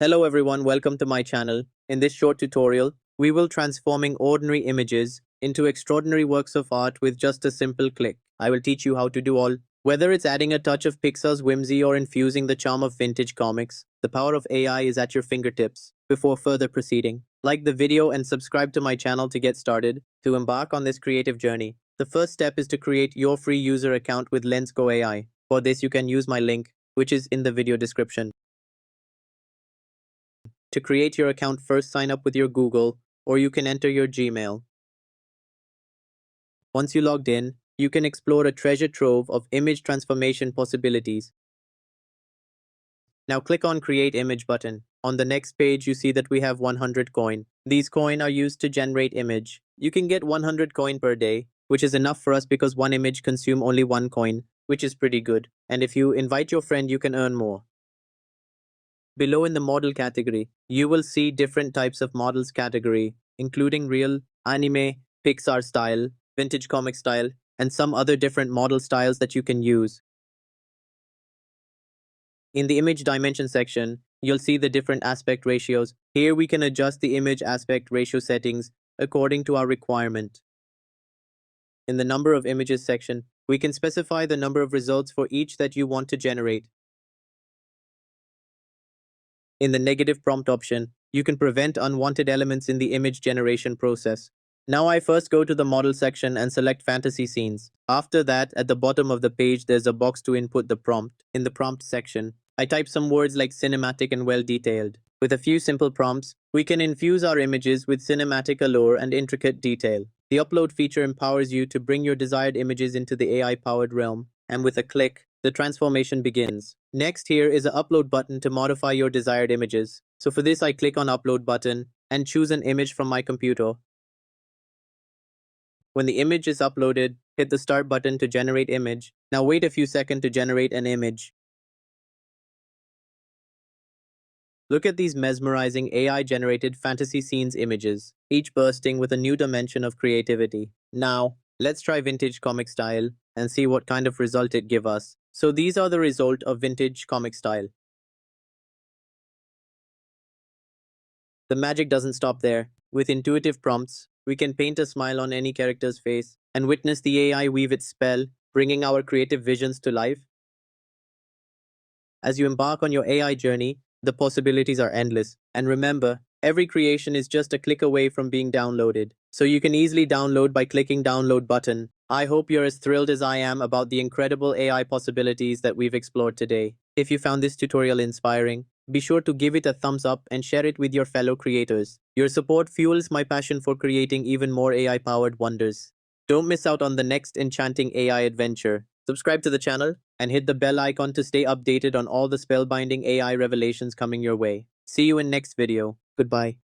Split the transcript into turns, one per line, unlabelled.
Hello everyone, welcome to my channel. In this short tutorial, we will transforming ordinary images into extraordinary works of art with just a simple click. I will teach you how to do all. Whether it's adding a touch of Pixar's whimsy or infusing the charm of vintage comics, the power of AI is at your fingertips. Before further proceeding, like the video and subscribe to my channel to get started. To embark on this creative journey, the first step is to create your free user account with LensGO AI. For this, you can use my link, which is in the video description. To create your account, first sign up with your Google, or you can enter your Gmail. Once you logged in, you can explore a treasure trove of image transformation possibilities. Now click on Create Image button. On the next page, you see that we have 100 coin. These coin are used to generate image. You can get 100 coin per day, which is enough for us because one image consume only one coin, which is pretty good. And if you invite your friend, you can earn more. Below in the model category, you will see different types of models category, including real, anime, Pixar style, vintage comic style, and some other different model styles that you can use. In the image dimension section, you'll see the different aspect ratios. Here we can adjust the image aspect ratio settings according to our requirement. In the number of images section, we can specify the number of results for each that you want to generate. In the negative prompt option, you can prevent unwanted elements in the image generation process. Now I first go to the model section and select fantasy scenes. After that, at the bottom of the page, there's a box to input the prompt. In the prompt section, I type some words like cinematic and well detailed. With a few simple prompts, we can infuse our images with cinematic allure and intricate detail. The upload feature empowers you to bring your desired images into the AI-powered realm, and with a click, the transformation begins. Next, here is an upload button to modify your desired images. So for this, I click on upload button and choose an image from my computer. When the image is uploaded, hit the start button to generate image. Now wait a few seconds to generate an image. Look at these mesmerizing AI-generated fantasy scenes images, each bursting with a new dimension of creativity. Now, let's try vintage comic style and see what kind of result it gives us. So these are the result of vintage comic style. The magic doesn't stop there. With intuitive prompts, we can paint a smile on any character's face and witness the AI weave its spell, bringing our creative visions to life. As you embark on your AI journey, the possibilities are endless. And remember, every creation is just a click away from being downloaded. So you can easily download by clicking download button. I hope you're as thrilled as I am about the incredible AI possibilities that we've explored today. If you found this tutorial inspiring, be sure to give it a thumbs up and share it with your fellow creators. Your support fuels my passion for creating even more AI-powered wonders. Don't miss out on the next enchanting AI adventure. Subscribe to the channel and hit the bell icon to stay updated on all the spellbinding AI revelations coming your way. See you in next video. Goodbye.